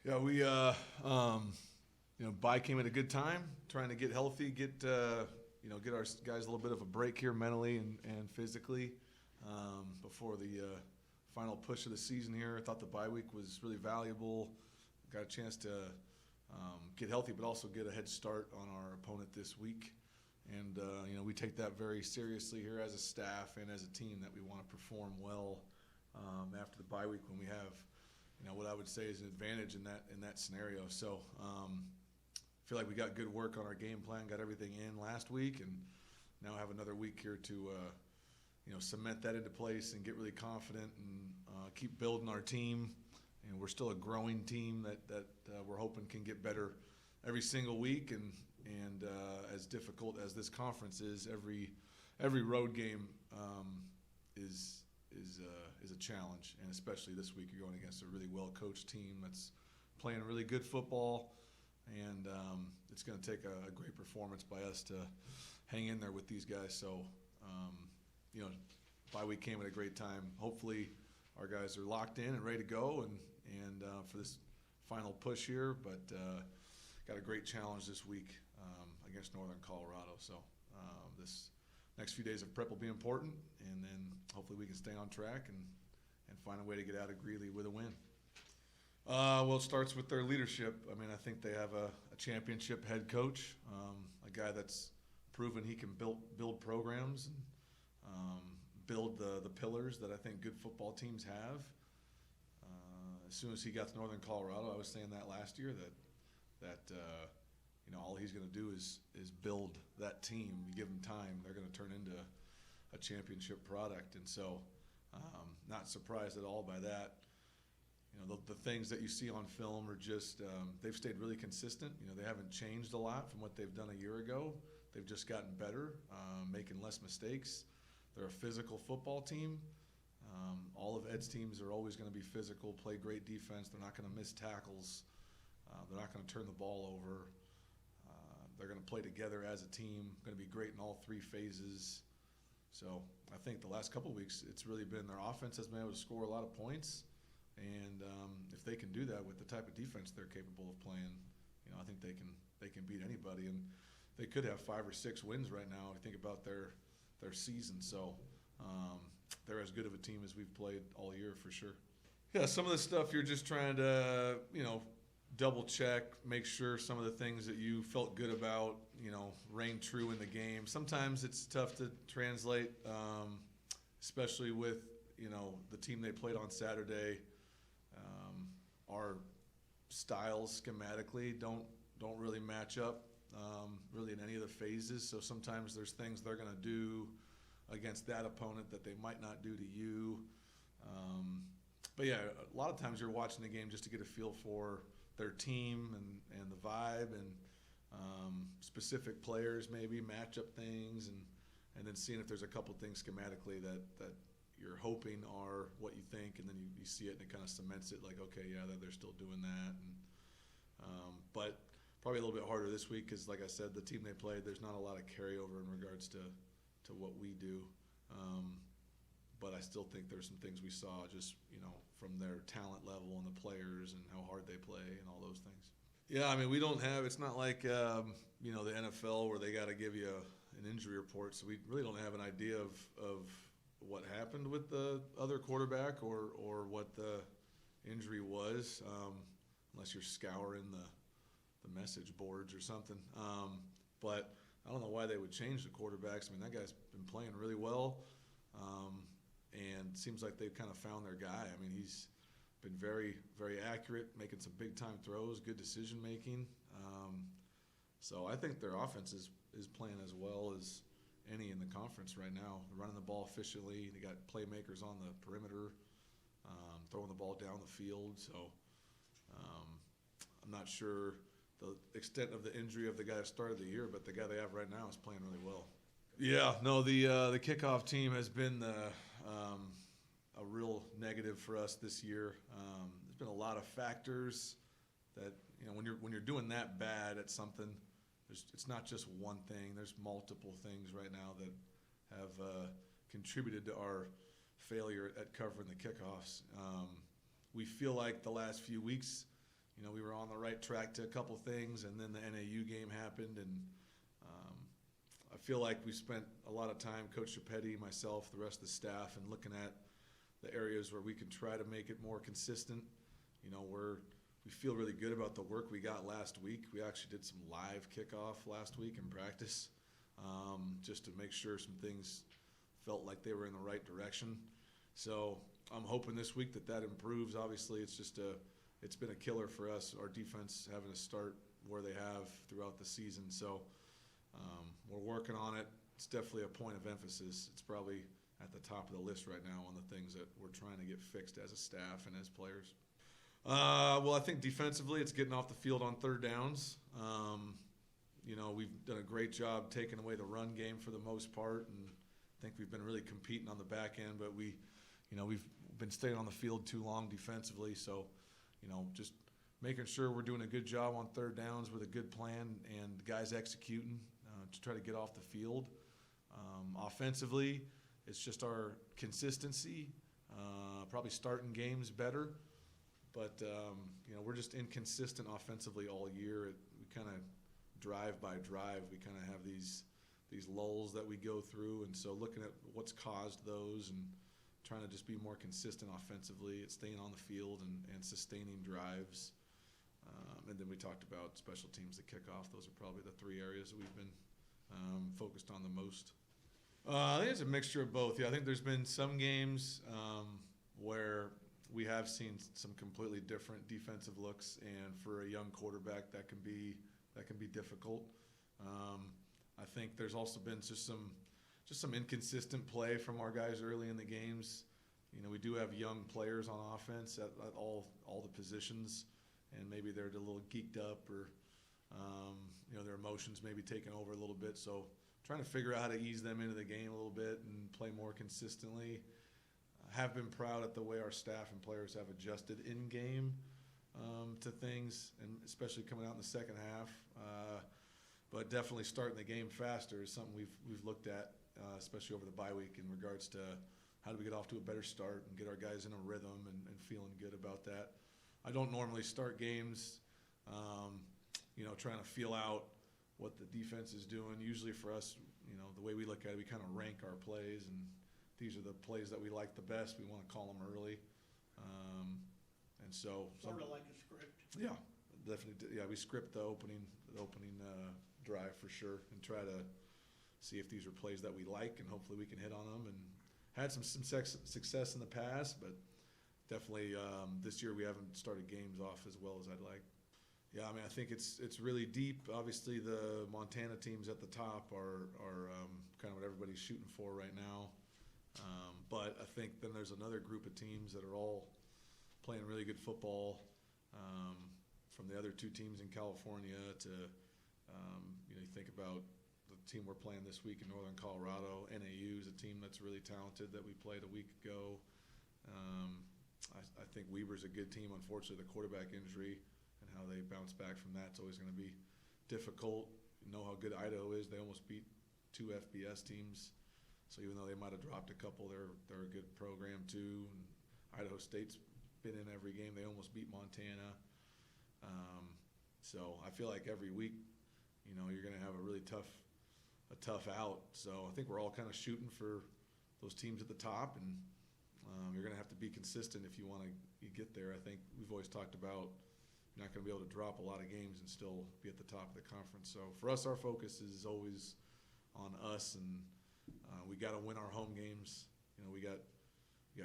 Yeah, bye came at a good time. Trying to get healthy, get our guys a little bit of a break here mentally and physically before the final push of the season here. I thought the bye week was really valuable. Got a chance to get healthy, but also get a head start on our opponent this week. And we take that very seriously here as a staff and as a team, that we want to perform well after the bye week when we have what I would say is an advantage in that scenario. So I feel like we got good work on our game plan, got everything in last week, and now have another week here to cement that into place and get really confident and keep building our team. And we're still a growing team that we're hoping can get better every single week. And as difficult as this conference is, every road game is a challenge, and especially this week you're going against a really well-coached team that's playing really good football, and it's going to take a great performance by us to hang in there with these guys. So, bye week came at a great time. Hopefully our guys are locked in and ready to go and for this final push here, but got a great challenge this week against Northern Colorado. So this next few days of prep will be important, and then hopefully we can stay on track and find a way to get out of Greeley with a win. Well, it starts with their leadership. I mean, I think they have a championship head coach, a guy that's proven he can build programs and build the pillars that I think good football teams have. As soon as he got to Northern Colorado, I was saying that last year, that all he's going to do is build that team. You give them time, they're going to turn into a championship product. And so not surprised at all by that. The things that you see on film are just they've stayed really consistent. They haven't changed a lot from what they've done a year ago. They've just gotten better, making less mistakes. They're a physical football team. All of Ed's teams are always going to be physical, play great defense. They're not going to miss tackles. They're not going to turn the ball over. They're going to play together as a team, going to be great in all three phases. So I think the last couple of weeks, it's really been their offense has been able to score a lot of points. And if they can do that with the type of defense they're capable of playing, I think they can beat anybody. And they could have 5 or 6 wins right now if you think about their season. So they're as good of a team as we've played all year for sure. Yeah, some of the stuff you're just trying to, double check, make sure some of the things that you felt good about, reign true in the game. Sometimes it's tough to translate, especially with, the team they played on Saturday. Our styles schematically don't really match up really in any of the phases. So sometimes there's things they're going to do against that opponent that they might not do to you. But yeah, a lot of times you're watching the game just to get a feel for their team and the vibe and specific players, maybe matchup things, and then seeing if there's a couple things schematically that you're hoping are what you think, and then you see it and it kind of cements it, like, okay, yeah, they're still doing that. And but probably a little bit harder this week because, like I said, the team they played, there's not a lot of carryover in regards to what we do. But I still think there's some things we saw just, from their talent level and the players and how hard they play and all those things. Yeah, I mean, we don't have – it's not like, the NFL where they got to give you an injury report. So we really don't have an idea of what happened with the other quarterback or what the injury was, unless you're scouring the message boards or something. But I don't know why they would change the quarterbacks. I mean, that guy's been playing really well. And seems like they've kind of found their guy. I mean, he's been very, very accurate, making some big-time throws, good decision-making. So I think their offense is playing as well as any in the conference right now. They're running the ball efficiently. They got playmakers on the perimeter, throwing the ball down the field. So I'm not sure the extent of the injury of the guy that started the year, but the guy they have right now is playing really well. Yeah, no, the kickoff team has been a real negative for us this year. There's been a lot of factors that when you're doing that bad at something, it's not just one thing. There's multiple things right now that have contributed to our failure at covering the kickoffs. We feel like the last few weeks we were on the right track to a couple things, and then the NAU game happened, and I feel like we spent a lot of time, Coach Chapetti, myself, the rest of the staff, and looking at the areas where we can try to make it more consistent. We feel really good about the work we got last week. We actually did some live kickoff last week in practice, just to make sure some things felt like they were in the right direction. So I'm hoping this week that improves. Obviously, it's been a killer for us, our defense having to start where they have throughout the season. So we're working on it. It's definitely a point of emphasis. It's probably at the top of the list right now on the things that we're trying to get fixed as a staff and as players. Well, I think defensively it's getting off the field on third downs. We've done a great job taking away the run game for the most part, and I think we've been really competing on the back end, but we've been staying on the field too long defensively. So, just making sure we're doing a good job on third downs with a good plan and guys executing to try to get off the field. Offensively, it's just our consistency, probably starting games better. But, we're just inconsistent offensively all year. We kind of drive by drive. We kind of have these lulls that we go through. And so looking at what's caused those and trying to just be more consistent offensively, it's staying on the field and sustaining drives. And then we talked about special teams, the kickoff. Those are probably the three areas that we've been focused on the most. I think it's a mixture of both. Yeah, I think there's been some games where we have seen some completely different defensive looks, and for a young quarterback, that can be difficult. I think there's also been just some inconsistent play from our guys early in the games. We do have young players on offense at all the positions, and maybe they're a little geeked up, or their emotions maybe taking over a little bit. So trying to figure out how to ease them into the game a little bit and play more consistently. Have been proud at the way our staff and players have adjusted in game to things, and especially coming out in the second half. But definitely starting the game faster is something we've looked at, especially over the bye week, in regards to how do we get off to a better start and get our guys in a rhythm and feeling good about that. I don't normally start games, trying to feel out what the defense is doing. Usually for us, the way we look at it, we kind of rank our plays, and these are the plays that we like the best. We want to call them early. And so sort of like a script. Yeah, definitely. Yeah, we script the opening drive for sure, and try to see if these are plays that we like, and hopefully we can hit on them. And had some success in the past, but definitely this year we haven't started games off as well as I'd like. Yeah, I think it's really deep. Obviously, the Montana teams at the top are kind of what everybody's shooting for right now. But I think then there's another group of teams that are all playing really good football, from the other two teams in California to, you think about the team we're playing this week in Northern Colorado. NAU is a team that's really talented that we played a week ago. I think Weber's a good team. Unfortunately, the quarterback injury and how they bounce back from that's always going to be difficult. You know how good Idaho is. They almost beat two FBS teams. So even though they might have dropped a couple, they're a good program too. And Idaho State's been in every game. They almost beat Montana. So I feel like every week, you're going to have a really tough out. So I think we're all kind of shooting for those teams at the top, and you're going to have to be consistent if you want to get there. I think we've always talked about you're not going to be able to drop a lot of games and still be at the top of the conference. So for us, our focus is always on us, and we got to win our home games. We got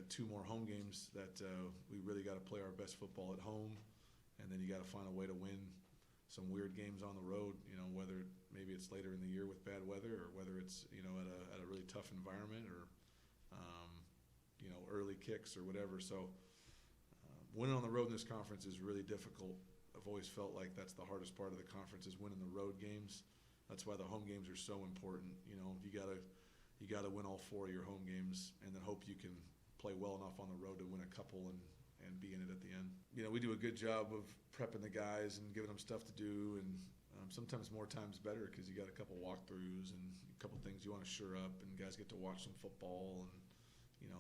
two more home games that we really got to play our best football at home, and then you got to find a way to win some weird games on the road. Whether maybe it's later in the year with bad weather, or whether it's at a really tough environment, or early kicks or whatever. So winning on the road in this conference is really difficult. I've always felt like that's the hardest part of the conference, is winning the road games. That's why the home games are so important. You gotta win all four of your home games, and then hope you can play well enough on the road to win a couple and be in it at the end. We do a good job of prepping the guys and giving them stuff to do, and sometimes more times better, because you got a couple walkthroughs and a couple things you want to shore up, and guys get to watch some football and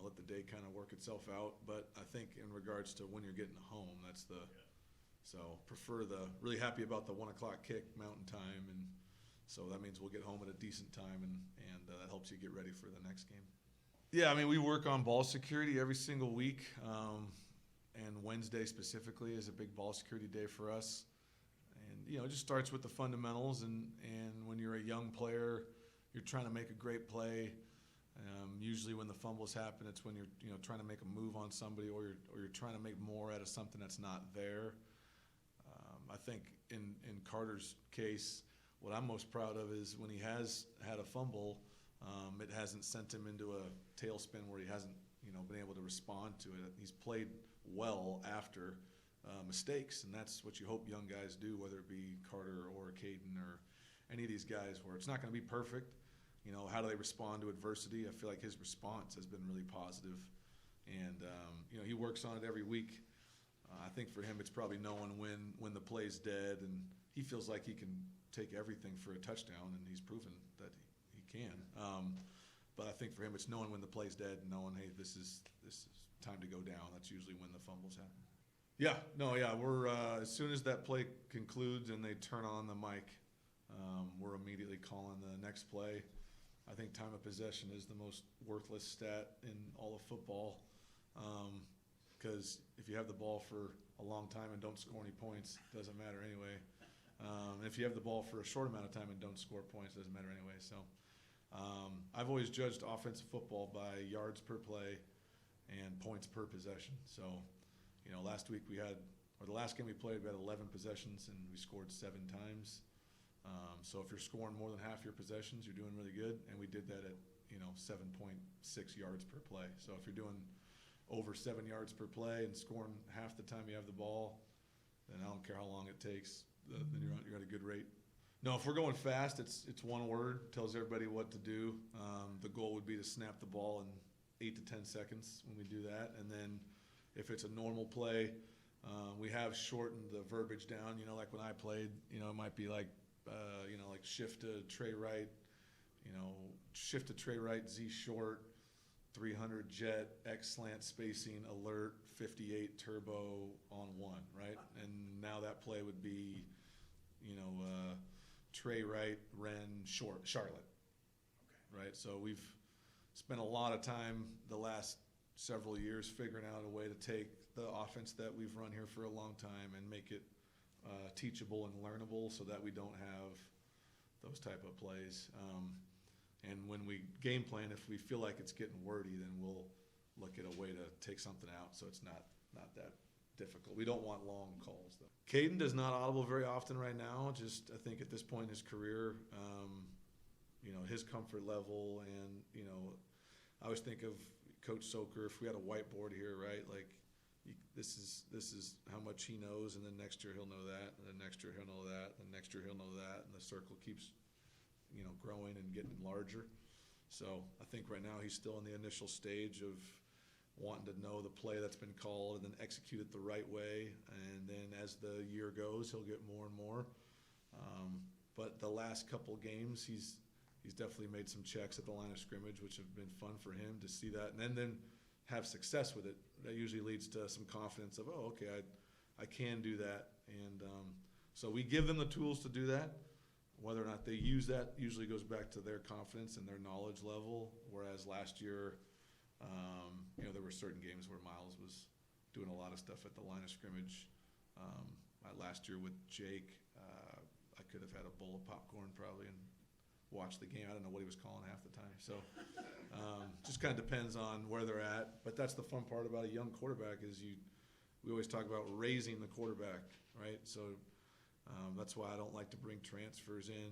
let the day kind of work itself out. But I think in regards to when you're getting home, that's the So really happy about the 1 o'clock kick Mountain Time, and so that means we'll get home at a decent time, and that helps you get ready for the next game. Yeah, I mean, we work on ball security every single week, and Wednesday specifically is a big ball security day for us. And, it just starts with the fundamentals, and when you're a young player, you're trying to make a great play. Usually when the fumbles happen, it's when you're trying to make a move on somebody, or you're trying to make more out of something that's not there. I think in Carter's case, what I'm most proud of is when he has had a fumble, it hasn't sent him into a tailspin where he hasn't been able to respond to it. He's played well after mistakes, and that's what you hope young guys do, whether it be Carter or Caden or any of these guys, where it's not going to be perfect. How do they respond to adversity? I feel like his response has been really positive, and he works on it every week. I think for him, it's probably knowing when the play's dead, and he feels like he can take everything for a touchdown, and he's proven that he can. But I think for him, it's knowing when the play's dead and knowing, hey, this is time to go down. That's usually when the fumbles happen. We're as soon as that play concludes and they turn on the mic, we're immediately calling the next play. I think time of possession is the most worthless stat in all of football, because if you have the ball for a long time and don't score any points, it doesn't matter anyway. If you have the ball for a short amount of time and don't score points, it doesn't matter anyway. So I've always judged offensive football by yards per play and points per possession. So, last week the last game we played, we had 11 possessions and we scored 7 times. So if you're scoring more than half your possessions, you're doing really good. And we did that at, 7.6 yards per play. So if you're doing over 7 yards per play and scoring half the time you have the ball, then I don't care how long it takes, then you're at a good rate. No, if we're going fast, it's one word, tells everybody what to do. The goal would be to snap the ball in 8 to 10 seconds when we do that. And then if it's a normal play, we have shortened the verbiage down. Like when I played, it might be like shift to tray right, shift to tray right, Z short, 300 jet, X slant spacing, alert, 58 turbo on 1, right? And now that play would be, tray right, Ren, short, Charlotte, okay, right? So we've spent a lot of time the last several years figuring out a way to take the offense that we've run here for a long time and make it teachable and learnable, so that we don't have those type of plays. And when we game plan, if we feel like it's getting wordy, then we'll look at a way to take something out so it's not that difficult. We don't want long calls, though. Caden does not audible very often right now. Just I think at this point in his career, his comfort level, and I always think of Coach Soker. If we had a whiteboard here, right, like this is how much he knows, and then next year he'll know that, and then next year he'll know that, and next year he'll know that, and the circle keeps growing and getting larger. So I think right now he's still in the initial stage of wanting to know the play that's been called and then execute it the right way, and then as the year goes, he'll get more and more. But the last couple games, he's definitely made some checks at the line of scrimmage, which have been fun for him to see that, and then have success with it. That usually leads to some confidence of, oh, okay, I can do that. And so we give them the tools to do that. Whether or not they use that usually goes back to their confidence and their knowledge level, whereas last year, there were certain games where Miles was doing a lot of stuff at the line of scrimmage. Last year with Jake, I could have had a bowl of popcorn probably and watched the game. I don't know what he was calling half the time. So just kind of depends on where they're at. But that's the fun part about a young quarterback is we always talk about raising the quarterback, right? So that's why I don't like to bring transfers in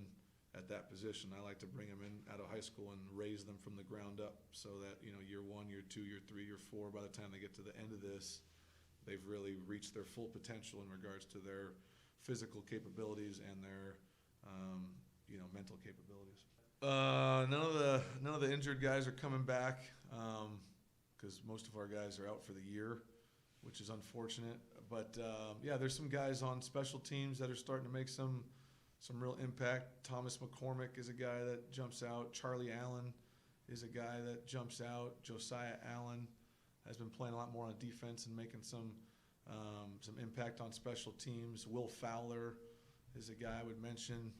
at that position. I like to bring them in out of high school and raise them from the ground up, so that year 1, year 2, year 3, year 4, by the time they get to the end of this, they've really reached their full potential in regards to their physical capabilities and their mental capabilities. None of the injured guys are coming back, because most of our guys are out for the year, which is unfortunate. But there's some guys on special teams that are starting to make some real impact. Thomas McCormick is a guy that jumps out. Charlie Allen is a guy that jumps out. Josiah Allen has been playing a lot more on defense and making some some impact on special teams. Will Fowler is a guy I would mention.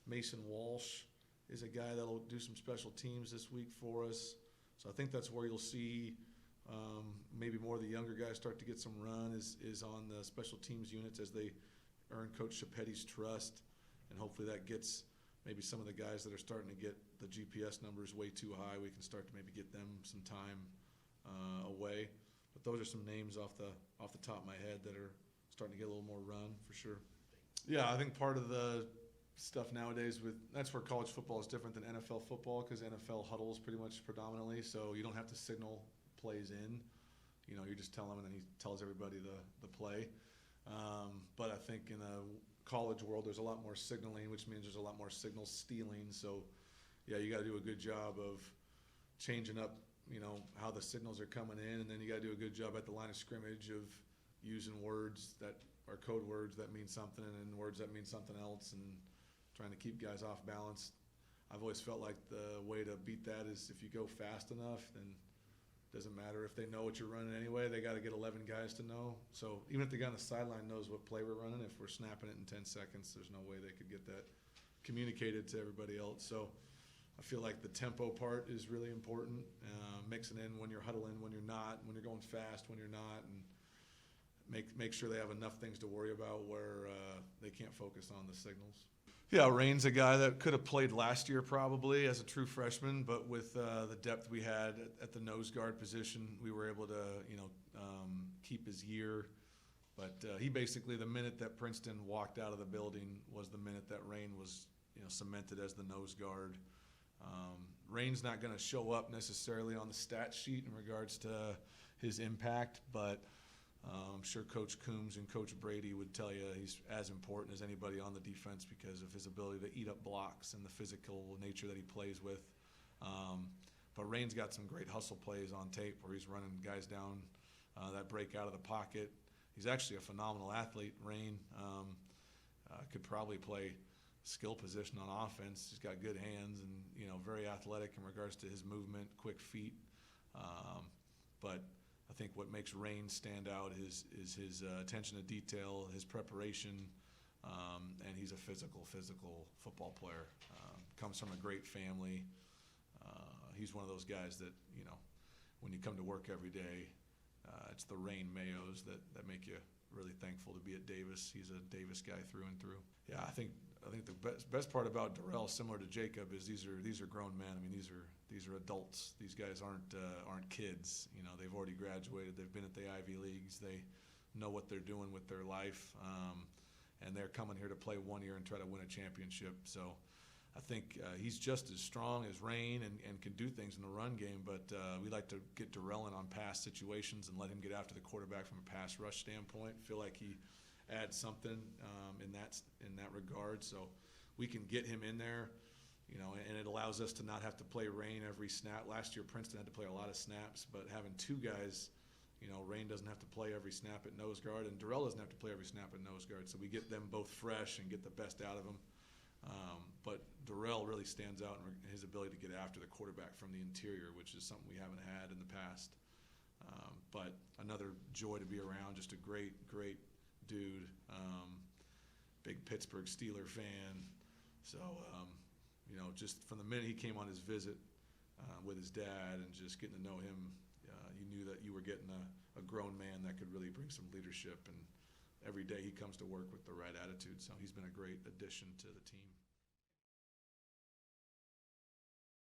Mason Walsh is a guy that will do some special teams this week for us. So I think that's where you'll see maybe more of the younger guys start to get some run is on the special teams units as they earn Coach Chapetti's trust. And hopefully that gets maybe some of the guys that are starting to get the GPS numbers way too high. We can start to maybe get them some time away. But those are some names off the top of my head that are starting to get a little more run for sure. Yeah, I think part of the stuff nowadays that's where college football is different than NFL football, because NFL huddles pretty much predominantly, so you don't have to signal plays in. You know, you just tell him and then he tells everybody the play. But I think in a college world there's a lot more signaling, which means there's a lot more signal stealing. So yeah, you got to do a good job of changing up, you know, how the signals are coming in, and then you got to do a good job at the line of scrimmage of using words that are code words that mean something and words that mean something else, and trying to keep guys off balance. I've always felt like the way to beat that is if you go fast enough, then it doesn't matter if they know what you're running anyway. They got to get 11 guys to know. So even if the guy on the sideline knows what play we're running, if we're snapping it in 10 seconds, there's no way they could get that communicated to everybody else. So I feel like the tempo part is really important, mixing in when you're huddling, when you're not, when you're going fast, when you're not, and make sure they have enough things to worry about where they can't focus on the signals. Yeah, Rain's a guy that could have played last year probably as a true freshman, but with the depth we had at the nose guard position, we were able to, keep his year. But he basically, the minute that Princeton walked out of the building was the minute that Rain was, cemented as the nose guard. Rain's not going to show up necessarily on the stat sheet in regards to his impact, but I'm sure Coach Coombs and Coach Brady would tell you he's as important as anybody on the defense because of his ability to eat up blocks and the physical nature that he plays with. But Rain's got some great hustle plays on tape where he's running guys down that break out of the pocket. He's actually a phenomenal athlete. Rain could probably play skill position on offense. He's got good hands and, very athletic in regards to his movement, quick feet. But I think what makes Rain stand out is his attention to detail, his preparation, and he's a physical football player. Comes from a great family. He's one of those guys that, when you come to work every day, it's the Rain Mayos that make you really thankful to be at Davis. He's a Davis guy through and through. Yeah, I think the best part about Darrell, similar to Jacob, is these are grown men. I mean, these are adults. These guys aren't kids. They've already graduated. They've been at the Ivy Leagues. They know what they're doing with their life, and they're coming here to play 1 year and try to win a championship. So I think he's just as strong as Rain and can do things in the run game, but we like to get Darrell in on pass situations and let him get after the quarterback from a pass rush standpoint. Feel like he adds something in that regard. So we can get him in there, and it allows us to not have to play Rain every snap. Last year, Princeton had to play a lot of snaps, but having two guys, Rain doesn't have to play every snap at nose guard, and Darrell doesn't have to play every snap at nose guard. So we get them both fresh and get the best out of them. But Darrell really stands out in his ability to get after the quarterback from the interior, which is something we haven't had in the past. But another joy to be around, just a great dude, big Pittsburgh Steeler fan. So, just from the minute he came on his visit with his dad and just getting to know him, you knew that you were getting a grown man that could really bring some leadership. And every day he comes to work with the right attitude. So he's been a great addition to the team.